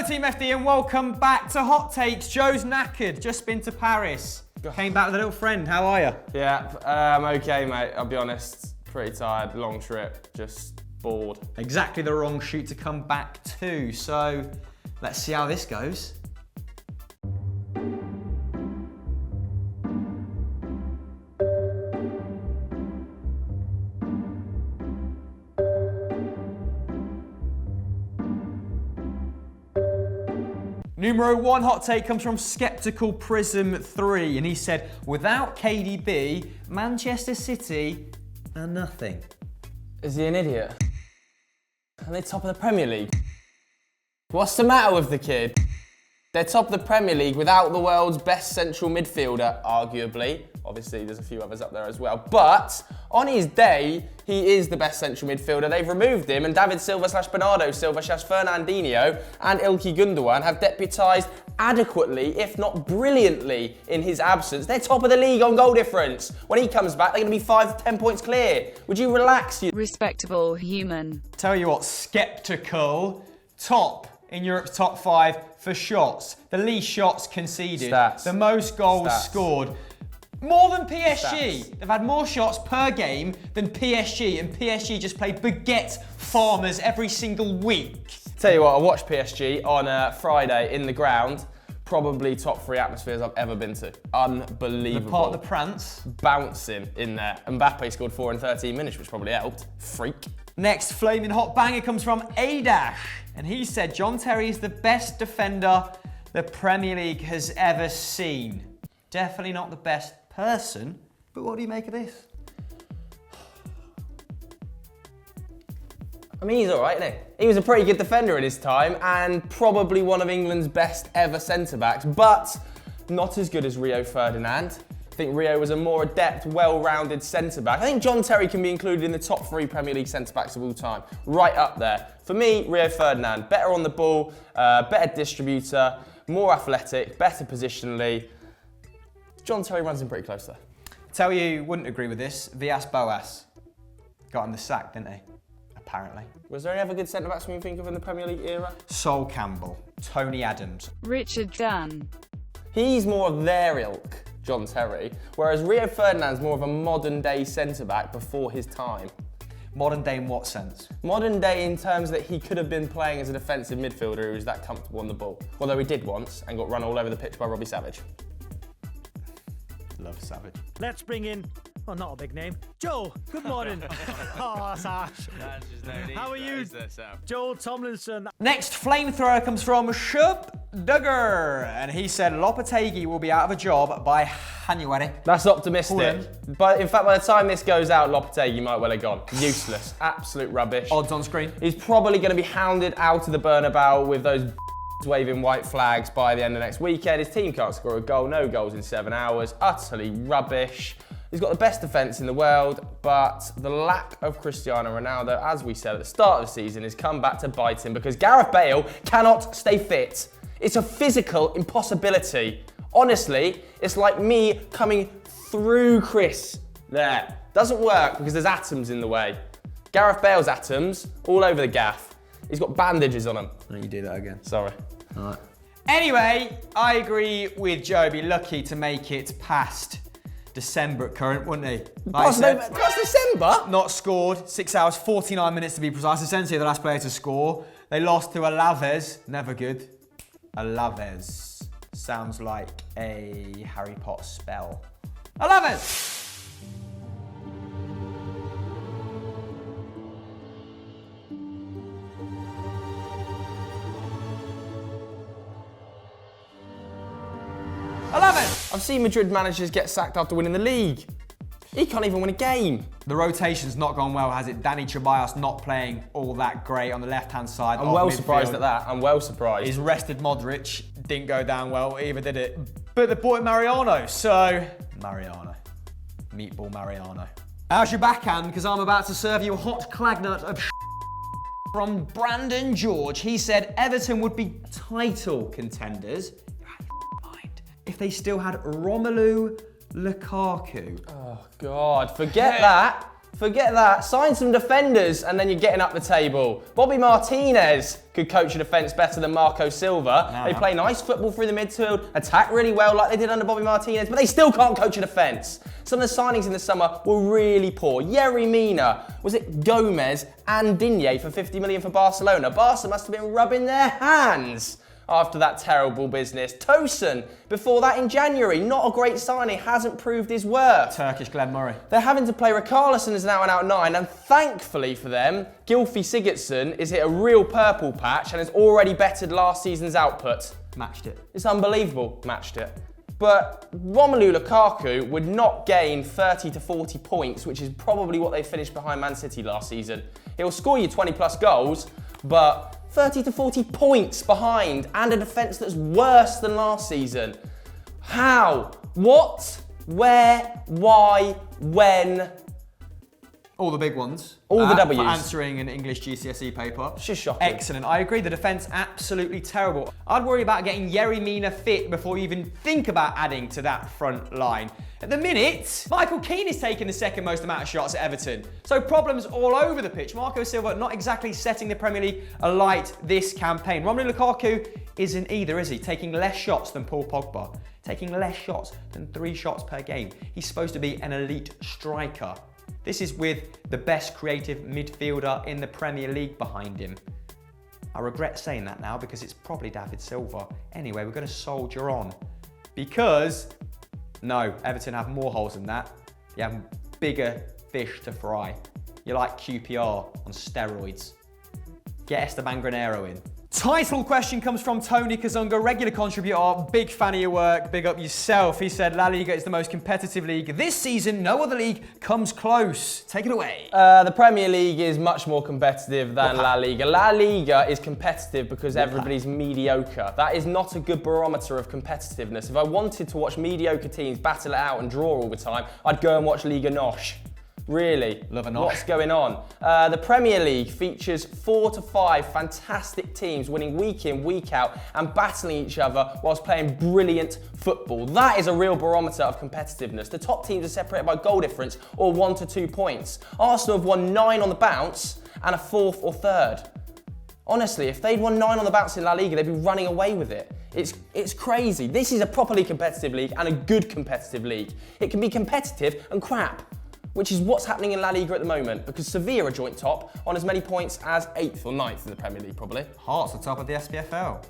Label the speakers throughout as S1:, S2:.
S1: Team FD and welcome back to Hot Takes. Joe's knackered, just been to Paris. Came back with a little friend, how are you?
S2: Yeah, I'm okay, mate. I'll be honest, pretty tired, long trip, just bored.
S1: Exactly the wrong shoot to come back to, so let's see how this goes. Numero 1 hot take comes from Skeptical Prism 3, and he said, without KDB, Manchester City are nothing.
S2: Is he an idiot? Are they top of the Premier League? What's the matter with the kid? They're top of the Premier League without the world's best central midfielder, arguably. Obviously, there's a few others up there as well. But on his day, he is the best central midfielder. They've removed him, and David Silva / Bernardo Silva / Fernandinho and Ilkay Gundogan have deputised adequately, if not brilliantly, in his absence. They're top of the league on goal difference. When he comes back, they're going to be 5 to 10 points clear. Would you relax, you
S3: respectable human?
S1: Tell you what, Skeptical, top in Europe's top 5 for shots. The least shots conceded.
S2: Stats.
S1: The most goals scored. More than PSG.
S2: Stats.
S1: They've had more shots per game than PSG, and PSG just played baguette farmers every single week.
S2: Tell you what, I watched PSG on Friday in the ground. Probably top 3 atmospheres I've ever been to. Unbelievable.
S1: The part of the prance.
S2: Bouncing in there. Mbappe scored 4 in 13 minutes, which probably helped. Freak.
S1: Next flaming hot banger comes from Adash, and he said John Terry is the best defender the Premier League has ever seen. Definitely not the best person, but what do you make of this?
S2: I mean, he's all right, isn't he? He was a pretty good defender in his time and probably one of England's best ever centre-backs, but not as good as Rio Ferdinand. I think Rio was a more adept, well-rounded centre-back. I think John Terry can be included in the top 3 Premier League centre-backs of all time. Right up there. For me, Rio Ferdinand, better on the ball, better distributor, more athletic, better positionally. John Terry runs in pretty close there.
S1: Tell you wouldn't agree with this. Villas Boas got him the sack, didn't he? Apparently.
S2: Was there any other good centre-backs when you think of in the Premier League era?
S1: Sol Campbell, Tony Adams.
S3: Richard Dunn.
S2: He's more of their ilk, John Terry, whereas Rio Ferdinand's more of a modern-day centre-back before his time.
S1: Modern day in what sense?
S2: Modern day in terms that he could have been playing as a defensive midfielder who was that comfortable on the ball. Although he did once and got run all over the pitch by Robbie Savage.
S1: Love Savage.
S4: Let's bring in, oh, not a big name, Joe. Good morning. Oh, Sash. How are you, Joel Tomlinson?
S1: Next flamethrower comes from Shub Duggar, and he said Lopetegui will be out of a job by January.
S2: That's optimistic. But in fact, by the time this goes out, Lopetegui might well have gone. Useless. Absolute rubbish.
S1: Odds on screen.
S2: He's probably going to be hounded out of the Bernabeu with those waving white flags by the end of next weekend. His team can't score a goal, no goals in 7 hours, utterly rubbish. He's got the best defence in the world, but the lack of Cristiano Ronaldo, as we said at the start of the season, has come back to bite him because Gareth Bale cannot stay fit. It's a physical impossibility. Honestly, it's like me coming through Chris. There. Doesn't work because there's atoms in the way. Gareth Bale's atoms all over the gaff. He's got bandages on him.
S1: Don't you do that again.
S2: Sorry.
S1: All right. Anyway, I agree with Joe. Be lucky to make it past December at current, wouldn't he?
S2: Past December?
S1: Not scored. 6 hours, 49 minutes to be precise. Essentially the last player to score. They lost to Alaves. Never good. Alaves. Sounds like a Harry Potter spell. Alaves!
S2: I've seen Madrid managers get sacked after winning the league. He can't even win a game.
S1: The rotation's not gone well, has it? Danny Ceballos not playing all that great on the left-hand side.
S2: I'm well surprised at that. I'm well surprised.
S1: He's rested Modric. Didn't go down well, either did it. But the boy Mariano, so... Mariano. Meatball Mariano. How's your backhand? Because I'm about to serve you a hot clagnut of from Brandon George. He said Everton would be title contenders if they still had Romelu Lukaku.
S2: Oh, God. Forget that. Forget that. Sign some defenders and then you're getting up the table. Bobby Martinez could coach a defence better than Marco Silva. They play nice football through the midfield, attack really well like they did under Bobby Martinez, but they still can't coach a defence. Some of the signings in the summer were really poor. Yerry Mina, was it Gomez and Digne for 50 million for Barcelona? Barca must have been rubbing their hands after that terrible business. Tosun, before that in January, not a great signing, hasn't proved his worth.
S1: Turkish Glenn Murray.
S2: They're having to play Richarlison as an out-and-out 9, and thankfully for them, Gylfi Sigurdsson has hit a real purple patch and has already bettered last season's output.
S1: Matched it.
S2: It's unbelievable, matched it. But Romelu Lukaku would not gain 30 to 40 points, which is probably what they finished behind Man City last season. He'll score you 20 plus goals, but 30 to 40 points behind and a defence that's worse than last season. How? What? Where? Why? When?
S1: All the big ones.
S2: All the W's.
S1: For answering an English GCSE paper.
S2: It's just shocking.
S1: Excellent. I agree, the defence absolutely terrible. I'd worry about getting Yerry Mina fit before you even think about adding to that front line. At the minute, Michael Keane is taking the second most amount of shots at Everton. So problems all over the pitch. Marco Silva not exactly setting the Premier League alight this campaign. Romelu Lukaku isn't either, is he? Taking less shots than Paul Pogba. Taking less shots than 3 shots per game. He's supposed to be an elite striker. This is with the best creative midfielder in the Premier League behind him. I regret saying that now because it's probably David Silva. Anyway, we're going to soldier on. Because, no, Everton have more holes than that. You have bigger fish to fry. You're like QPR on steroids. Get Esteban Granero in. Title question comes from Tony Kazunga, regular contributor, big fan of your work, big up yourself. He said La Liga is the most competitive league this season. No other league comes close. Take it away.
S2: The Premier League is much more competitive than La Liga. La Liga is competitive because everybody's mediocre. That is not a good barometer of competitiveness. If I wanted to watch mediocre teams battle it out and draw all the time, I'd go and watch Liga NOS. Really?
S1: Love a nosh.
S2: What's going on? The Premier League features 4 to 5 fantastic teams winning week in, week out and battling each other whilst playing brilliant football. That is a real barometer of competitiveness. The top teams are separated by goal difference or 1 to 2 points. Arsenal have won 9 on the bounce and a 4th or 3rd. Honestly, if they'd won 9 on the bounce in La Liga, they'd be running away with it. It's crazy. This is a properly competitive league and a good competitive league. It can be competitive and crap, which is what's happening in La Liga at the moment, because Sevilla are joint top on as many points as 8th or 9th in the Premier League, probably.
S1: Hearts are top of the SPFL.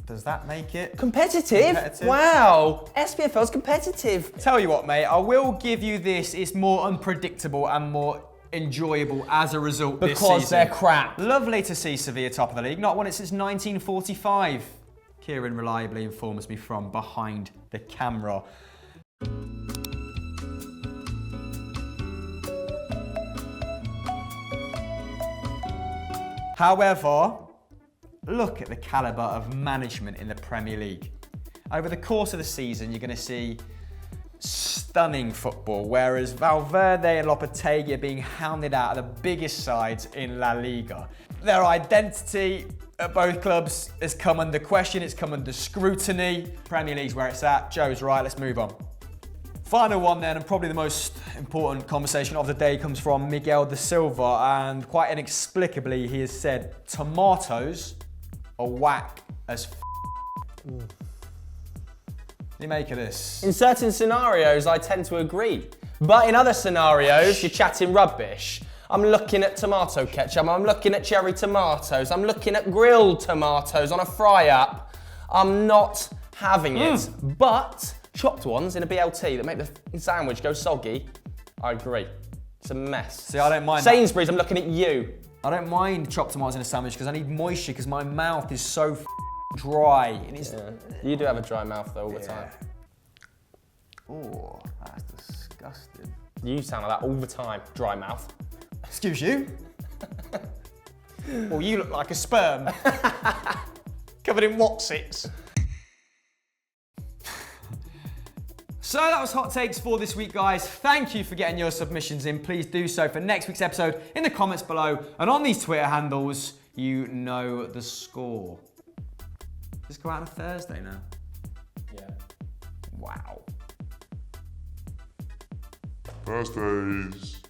S1: Does that make it
S2: competitive? Wow, SPFL's competitive.
S1: Tell you what, mate, I will give you this. It's more unpredictable and more enjoyable as a result this season.
S2: Because they're crap.
S1: Lovely to see Sevilla top of the league. Not won it since 1945. Kieran reliably informs me from behind the camera. However, look at the calibre of management in the Premier League. Over the course of the season, you're going to see stunning football, whereas Valverde and Lopetegui are being hounded out of the biggest sides in La Liga. Their identity at both clubs has come under question, it's come under scrutiny. Premier League's where it's at. Joe's right, let's move on. Final one then, and probably the most important conversation of the day, comes from Miguel da Silva, and quite inexplicably he has said, tomatoes are whack as f***. What do you make of this?
S2: In certain scenarios, I tend to agree. But in other scenarios, you're chatting rubbish. I'm looking at tomato ketchup, I'm looking at cherry tomatoes, I'm looking at grilled tomatoes on a fry-up. I'm not having it. But chopped ones in a BLT that make the sandwich go soggy, I agree. It's a mess.
S1: See, I don't mind
S2: Sainsbury's, that. I'm looking at you.
S1: I don't mind chopped tomatoes in a sandwich because I need moisture because my mouth is so dry. And it's...
S2: Yeah. You do have a dry mouth though all the time.
S1: Oh, that's disgusting.
S2: You sound like that all the time, dry mouth.
S1: Excuse you? Well, you look like a sperm. Covered in wotsits. So that was Hot Takes for this week, guys. Thank you for getting your submissions in. Please do so for next week's episode in the comments below. And on these Twitter handles, you know the score. Does this go out on a Thursday now?
S2: Yeah.
S1: Wow.
S5: Thursdays.